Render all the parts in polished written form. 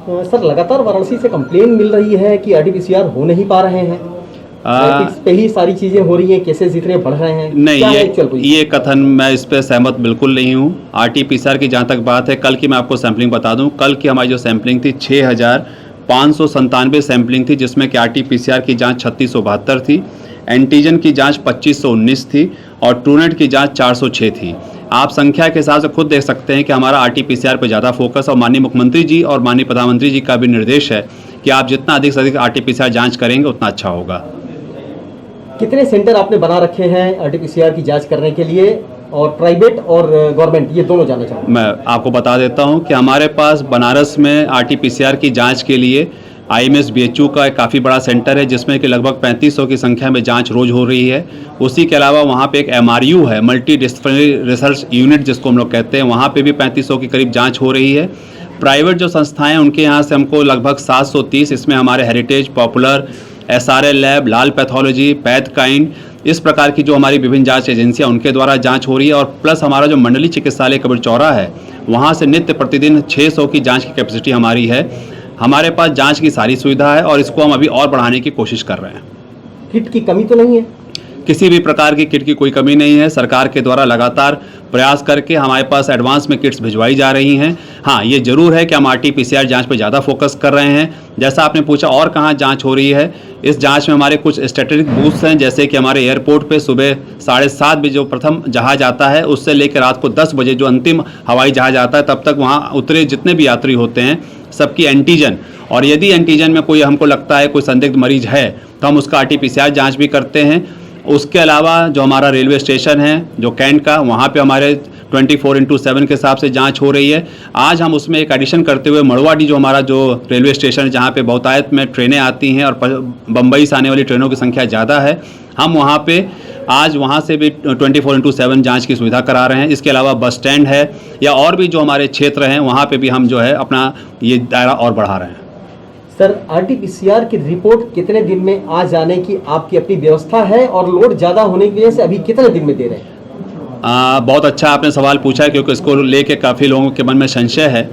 Sir लगातार वाराणसी से complain मिल रही है कि आरटीपीसीआर हो नहीं पा रहे हैं, पे ही सारी चीजें हो रही हैं, केसेस इतने बढ़ रहे हैं। नहीं, ये कथन मैं इस पे सहमत बिल्कुल नहीं हूँ। आरटीपीसीआर की जहाँ तक बात है, कल की मैं आपको सैम्पलिंग बता दूँ। कल की हमारी जो सैम्पलिंग थी 6,597 सैम्पलिंग थी, जिसमें कि आरटीपीसीआर की जाँच 3672 थी, एंटीजन की जाँच 2519 थी और ट्रूनेट की जाँच 406 थी। आप संख्या के हिसाब से खुद देख सकते हैं कि हमारा आरटीपीसीआर पर ज़्यादा फोकस, और माननीय मुख्यमंत्री जी और माननीय प्रधानमंत्री जी का भी निर्देश है कि आप जितना अधिक से अधिक आरटीपीसीआर जाँच करेंगे उतना अच्छा होगा। कितने सेंटर आपने बना रखे हैं आरटीपीसीआर की जांच करने के लिए, और प्राइवेट और गवर्नमेंट ये दोनों जाना चाहूँगा? मैं आपको बता देता हूं कि हमारे पास बनारस में आरटीपीसीआर की जांच के लिए आईएमएस बीएचयू का एक काफ़ी बड़ा सेंटर है, जिसमें कि लगभग 3500 की संख्या में जांच रोज हो रही है। उसी के अलावा वहां पे एक एमआरयू है, मल्टी डिसिप्लिनरी रिसर्च यूनिट जिसको हम लोग कहते हैं, वहां पे भी 3500 की करीब जाँच हो रही है। प्राइवेट जो संस्थाएँ उनके यहाँ से हमको लगभग 730, इसमें हमारे हेरिटेज, पॉपुलर, एसआरएल लैब, लाल पैथोलॉजी, पैथकाइंड, इस प्रकार की जो हमारी विभिन्न जांच एजेंसियां उनके द्वारा जांच हो रही है। और प्लस हमारा जो मंडली चिकित्सालय कबीर चौरा है, वहां से नित्य प्रतिदिन 600 की जांच की कैपेसिटी हमारी है। हमारे पास जांच की सारी सुविधा है और इसको हम अभी और बढ़ाने की कोशिश कर रहे हैं। किट की कमी तो नहीं है? किसी भी प्रकार की किट की कोई कमी नहीं है। सरकार के द्वारा लगातार प्रयास करके हमारे पास एडवांस में किट्स भिजवाई जा रही हैं। हाँ, ये जरूर है कि हम आरटीपीसीआर जांच पे ज़्यादा फोकस कर रहे हैं। जैसा आपने पूछा और कहाँ जांच हो रही है, इस जांच में हमारे कुछ स्ट्रेटेजिक बूथ्स हैं, जैसे कि हमारे एयरपोर्ट पे सुबह 7:30 बजे जो प्रथम जहाज आता है, उससे लेकर रात को 10 बजे जो अंतिम हवाई जहाज आता है, तब तक वहाँ उतरे जितने भी यात्री होते हैं सबकी एंटीजन, और यदि एंटीजन में कोई हमको लगता है कोई संदिग्ध मरीज है तो हम उसका आरटीपीसीआर जाँच भी करते हैं। उसके अलावा जो हमारा रेलवे स्टेशन है जो कैंट का, वहाँ पे हमारे 24/7 के हिसाब से जांच हो रही है। आज हम उसमें एक एडिशन करते हुए मड़वाडी जो हमारा जो रेलवे स्टेशन है, जहाँ पे बहुतायत में ट्रेनें आती हैं और बम्बई से आने वाली ट्रेनों की संख्या ज़्यादा है, हम वहाँ पे आज वहाँ से भी 24/7 जांच की सुविधा करा रहे हैं। इसके अलावा बस स्टैंड है या और भी जो हमारे क्षेत्र हैं, वहाँ पर भी हम जो है अपना ये दायरा और बढ़ा रहे हैं। सर, आरटीपीसीआर की रिपोर्ट कितने दिन में आ जाने की आपकी अपनी व्यवस्था है, और लोड ज़्यादा होने की वजह से अभी कितने दिन में दे रहे हैं? बहुत अच्छा आपने सवाल पूछा है, क्योंकि इसको लेके काफ़ी लोगों के मन में संशय है।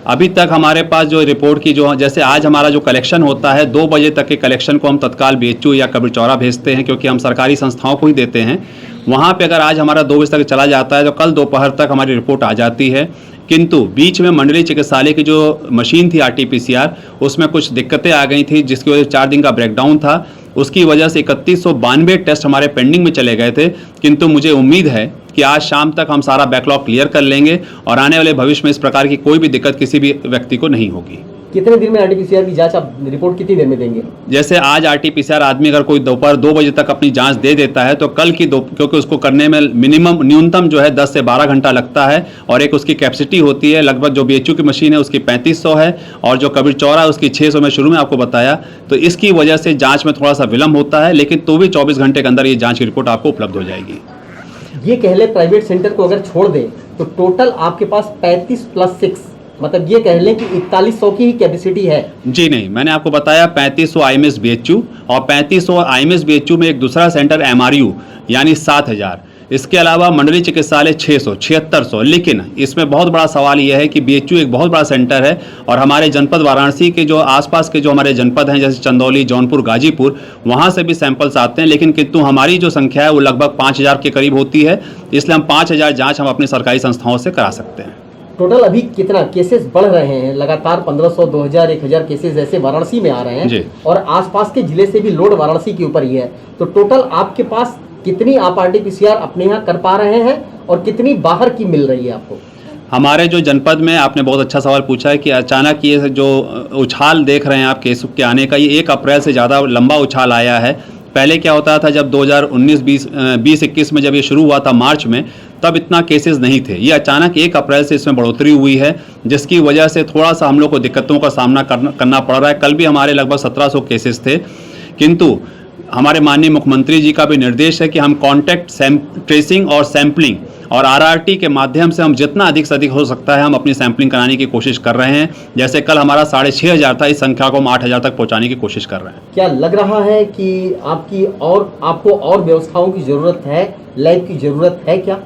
अभी तक हमारे पास जो रिपोर्ट की जो जैसे आज हमारा जो कलेक्शन होता है, 2 बजे तक के कलेक्शन को हम तत्काल बीएचयू या कबीर चौरा भेजते हैं, क्योंकि हम सरकारी संस्थाओं को ही देते हैं। वहाँ पे अगर आज हमारा 2 बजे तक चला जाता है तो कल दोपहर तक हमारी रिपोर्ट आ जाती है। किंतु बीच में मंडलीय चिकित्सालय की जो मशीन थी आरटीपीसीआर, उसमें कुछ दिक्कतें आ गई थी, जिसकी वजह से 4 दिन का ब्रेकडाउन था। उसकी वजह से 3192 टेस्ट हमारे पेंडिंग में चले गए थे। किंतु मुझे उम्मीद है कि आज शाम तक हम सारा बैकलॉग क्लियर कर लेंगे और आने वाले भविष्य में इस प्रकार की कोई भी दिक्कत किसी भी व्यक्ति को नहीं होगी। कितने दिन में आरटीपीसीआर की जांच आप रिपोर्ट कितनी देर में देंगे? जैसे आज आरटीपीसीआर आदमी अगर कोई दोपहर 2 बजे तक अपनी जांच दे देता है तो कल की क्योंकि उसको करने में न्यूनतम जो है 10 से 12 घंटा लगता है, और एक उसकी कैपेसिटी होती है लगभग, जो बीएचयू की मशीन है उसकी 3500 है और जो कबीर चौरा है उसकी 600 में शुरू में आपको बताया। तो इसकी वजह से जाँच में थोड़ा सा विलम्ब होता है, लेकिन तो भी 24 घंटे के अंदर ये जाँच की रिपोर्ट आपको उपलब्ध हो जाएगी। ये कह ले प्राइवेट सेंटर को अगर छोड़ दें तो टोटल आपके पास 35 + 6, मतलब ये कह लें कि 4100 की ही कैपेसिटी है। जी नहीं, मैंने आपको बताया 3500 आईएमएस बीएचयू और 3500 आईएमएस बीएचयू में एक दूसरा सेंटर एमआरयू यानी 7000। इसके अलावा मंडलीय चिकित्सालय 600, 7600। लेकिन इसमें बहुत बड़ा सवाल यह है कि बीएचयू एक बहुत बड़ा सेंटर है और हमारे जनपद वाराणसी के जो आसपास के जो हमारे जनपद हैं, जैसे चंदौली, जौनपुर, गाजीपुर, वहाँ से भी सैंपल्स आते हैं। लेकिन किंतु हमारी जो संख्या है वो लगभग 5000 के करीब होती है, इसलिए हम 5000 जाँच हम अपनी सरकारी संस्थाओं से करा सकते हैं। टोटल अभी कितना केसेस बढ़ रहे हैं? लगातार 1500, 2000, 1000 केसेस ऐसे वाराणसी में आ रहे हैं और आसपास के जिले से भी लोड वाराणसी के ऊपर ही है। तो टोटल आपके पास कितनी आप आरटीपीसीआर अपने यहाँ कर पा रहे हैं और कितनी बाहर की मिल रही है आपको? हमारे जो जनपद में, आपने बहुत अच्छा सवाल पूछा है कि अचानक ये जो उछाल देख रहे हैं आप केस के आने का, ये 1 अप्रैल से ज़्यादा लंबा उछाल आया है। पहले क्या होता था, जब 2019-20 में जब ये शुरू हुआ था मार्च में, तब इतना केसेस नहीं थे। ये अचानक 1 अप्रैल से इसमें बढ़ोतरी हुई है, जिसकी वजह से थोड़ा सा हम लोग को दिक्कतों का सामना करना पड़ रहा है। कल भी हमारे लगभग 1700 केसेस थे, किंतु हमारे माननीय मुख्यमंत्री जी का भी निर्देश है कि हम कॉन्टैक्ट ट्रेसिंग और सैम्पलिंग और आरआरटी के माध्यम से हम जितना अधिक से अधिक हो सकता है हम अपनी सैम्पलिंग कराने की कोशिश कर रहे हैं। जैसे कल हमारा 6500 था, इस संख्या को हम 8000 तक पहुंचाने की कोशिश कर रहे हैं। क्या लग रहा है कि आपको और व्यवस्थाओं की ज़रूरत है, लैब की ज़रूरत है क्या?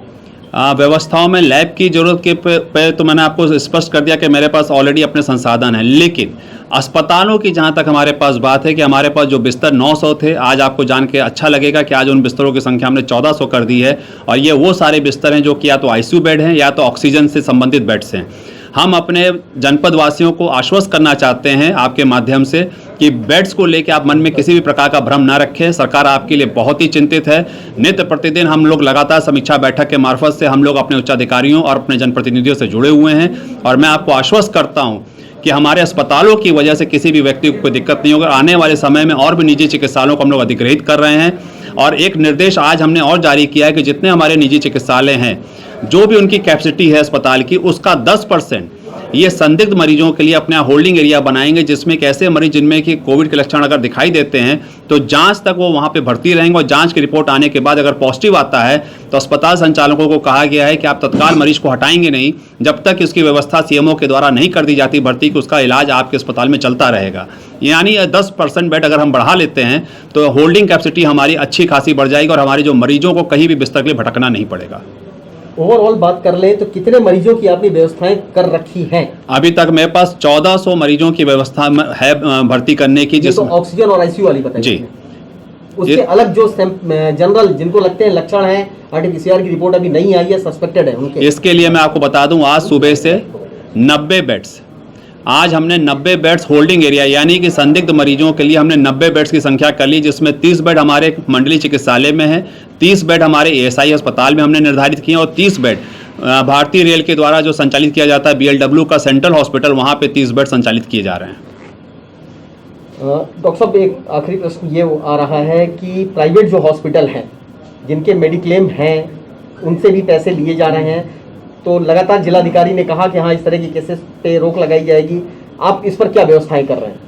व्यवस्थाओं में लैब की जरूरत के पे तो मैंने आपको स्पष्ट कर दिया कि मेरे पास ऑलरेडी अपने संसाधन हैं, लेकिन अस्पतालों की जहां तक हमारे पास बात है कि हमारे पास जो बिस्तर 900 थे, आज आपको जान के अच्छा लगेगा कि आज उन बिस्तरों की संख्या हमने 1400 कर दी है। और ये वो सारे बिस्तर हैं जो कि या तो आईसीयू बेड हैं या तो ऑक्सीजन से संबंधित बेड्स हैं। हम अपने जनपद वासियों को आश्वस्त करना चाहते हैं आपके माध्यम से कि बेड्स को लेकर आप मन में किसी भी प्रकार का भ्रम ना रखें। सरकार आपके लिए बहुत ही चिंतित है। नित्य प्रतिदिन हम लोग लगातार समीक्षा बैठक के मार्फत से हम लोग अपने उच्चाधिकारियों और अपने जनप्रतिनिधियों से जुड़े हुए हैं और मैं आपको आश्वस्त करता हूं कि हमारे अस्पतालों की वजह से किसी भी व्यक्ति को कोई दिक्कत नहीं होगी। आने वाले समय में और भी निजी चिकित्सालयों को हम लोग अधिग्रहित कर रहे हैं और एक निर्देश आज हमने और जारी किया है कि जितने हमारे निजी चिकित्सालय हैं, जो भी उनकी कैपेसिटी है अस्पताल की, उसका 10% ये संदिग्ध मरीजों के लिए अपने होल्डिंग एरिया बनाएंगे, जिसमें एक ऐसे मरीज जिनमें कि कोविड के लक्षण अगर दिखाई देते हैं तो जांच तक वो वहां पे भर्ती रहेंगे और जांच की रिपोर्ट आने के बाद अगर पॉजिटिव आता है तो अस्पताल संचालकों को कहा गया है कि आप तत्काल मरीज को हटाएंगे नहीं जब तक इसकी व्यवस्था सीएमओ के द्वारा नहीं कर दी जाती भर्ती कि उसका इलाज आपके अस्पताल में चलता रहेगा। यानी 10% बेड अगर हम बढ़ा लेते हैं तो होल्डिंग कैपेसिटी हमारी अच्छी खासी बढ़ जाएगी और हमारे जो मरीजों को कहीं भी बिस्तर के लिए भटकना नहीं पड़ेगा। ओवरऑल बात कर लें तो कितने मरीजों की आपने व्यवस्थाएं कर रखी हैं? अभी तक मेरे पास 1400 मरीजों की व्यवस्था है भर्ती करने की, जिसमें तो ऑक्सीजन और आईसीयू वाली बताइए जी। उसके अलग जो जनरल जिनको लगते हैं लक्षण है, आरटीपीसीआर की रिपोर्ट अभी नहीं आई है, सस्पेक्टेड है उनके, इसके लिए मैं आपको बता दूं आज सुबह से 90 बेड्स, आज हमने 90 बेड्स होल्डिंग एरिया यानी कि संदिग्ध मरीजों के लिए हमने 90 बेड्स की संख्या कर ली, जिसमें 30 बेड हमारे मंडलीय चिकित्सालय में है, 30 बेड हमारे एएसआई अस्पताल में हमने निर्धारित किए और 30 बेड भारतीय रेल के द्वारा जो संचालित किया जाता है बीएलडब्ल्यू का सेंट्रल हॉस्पिटल, वहाँ पे 30 बेड संचालित किए जा रहे हैं। डॉक्टर साहब, एक आखिरी प्रश्न ये आ रहा है कि प्राइवेट जो हॉस्पिटल हैं जिनके मेडिक्लेम हैं उनसे भी पैसे लिए जा रहे हैं, तो लगातार जिलाधिकारी ने कहा कि हाँ इस तरह की केसेस पे रोक लगाई जाएगी, आप इस पर क्या व्यवस्थाएं कर रहे हैं?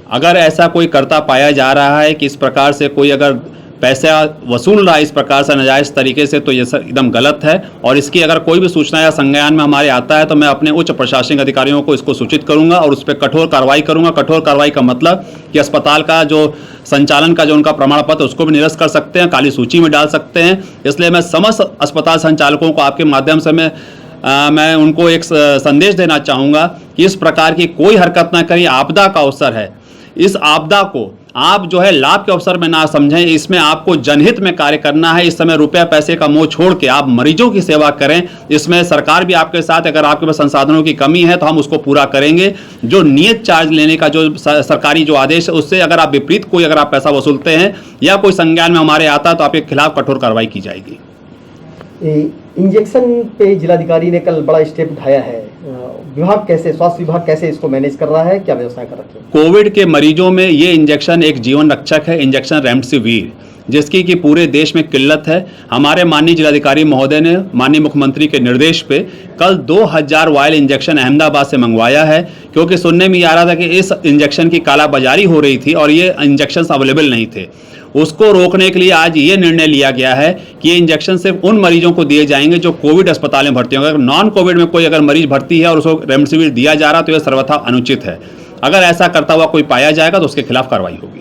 अगर ऐसा कोई करता पाया जा रहा है कि इस प्रकार से कोई अगर पैसा वसूल रहा है इस प्रकार से नाजायज़ तरीके से, तो ये एकदम गलत है और इसकी अगर कोई भी सूचना या संज्ञान में हमारे आता है तो मैं अपने उच्च प्रशासनिक अधिकारियों को इसको सूचित करूंगा और उस पर कठोर कार्रवाई करूंगा। कठोर कार्रवाई का मतलब कि अस्पताल का जो संचालन का जो उनका प्रमाण पत्र उसको भी निरस्त कर सकते हैं, काली सूची में डाल सकते हैं। इसलिए मैं समस्त अस्पताल संचालकों को आपके माध्यम से मैं उनको एक संदेश देना चाहूँगा कि इस प्रकार की कोई हरकत ना करिए। आपदा का अवसर है, इस आपदा को आप जो है लाभ के अवसर में ना समझें, इसमें आपको जनहित में कार्य करना है। इस समय रुपया पैसे का मोह छोड़ के आप मरीजों की सेवा करें। इसमें सरकार भी आपके साथ, अगर आपके पास संसाधनों की कमी है तो हम उसको पूरा करेंगे। जो नियत चार्ज लेने का जो सरकारी जो आदेश है उससे अगर आप विपरीत कोई अगर आप पैसा वसूलते हैं या कोई संज्ञान में हमारे आता है तो आपके खिलाफ कठोर कार्रवाई की जाएगी। इंजेक्शन पे जिलाधिकारी ने कल बड़ा स्टेप उठाया है, विभाग कैसे, स्वास्थ्य विभाग कैसे इसको मैनेज कर रहा है, क्या व्यवस्था कर रखी है? कोविड के मरीजों में ये इंजेक्शन एक जीवन रक्षक है, इंजेक्शन रेमडेसिविर, जिसकी कि पूरे देश में किल्लत है। हमारे माननीय जिलाधिकारी महोदय ने माननीय मुख्यमंत्री के निर्देश पे कल 2000 वायल इंजेक्शन अहमदाबाद से मंगवाया है, क्योंकि सुनने में आ रहा था कि इस इंजेक्शन की कालाबाजारी हो रही थी और ये इंजेक्शन अवेलेबल नहीं थे। उसको रोकने के लिए आज ये निर्णय लिया गया है कि ये इंजेक्शन सिर्फ उन मरीजों को दिए जाएंगे जो कोविड अस्पताल में भर्ती होंगे। अगर नॉन कोविड में कोई अगर मरीज भर्ती है और उसको रेमडेसिविर दिया जा रहा तो यह सर्वथा अनुचित है। अगर ऐसा करता हुआ कोई पाया जाएगा तो उसके खिलाफ कार्रवाई होगी।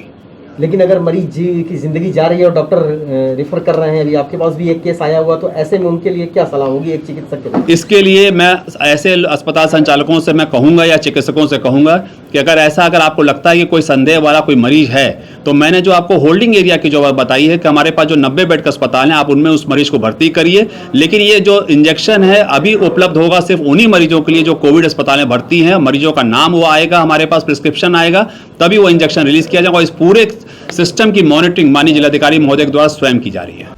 लेकिन अगर मरीज जी की जिंदगी जा रही है और डॉक्टर रिफर कर रहे हैं, अभी आपके पास भी एक केस आया हुआ, तो ऐसे में उनके लिए क्या सलाह होगी एक चिकित्सक के लिए? इसके लिए मैं ऐसे अस्पताल संचालकों से मैं कहूँगा या चिकित्सकों से कहूँगा कि अगर आपको लगता है कि कोई संदेह वाला कोई मरीज है तो मैंने जो आपको होल्डिंग एरिया की जो बात बताई है कि हमारे पास जो 90 बेड का अस्पताल है, आप उनमें उस मरीज को भर्ती करिए। लेकिन ये जो इंजेक्शन है अभी उपलब्ध होगा सिर्फ उन्हीं मरीजों के लिए जो कोविड अस्पताल में भर्ती हैं। मरीजों का नाम वो आएगा, हमारे पास प्रिस्क्रिप्शन आएगा, तभी वो इंजेक्शन रिलीज किया जाएगा और इस पूरे सिस्टम की मॉनिटरिंग माननीय जिलाधिकारी महोदय के द्वारा स्वयं की जा रही है।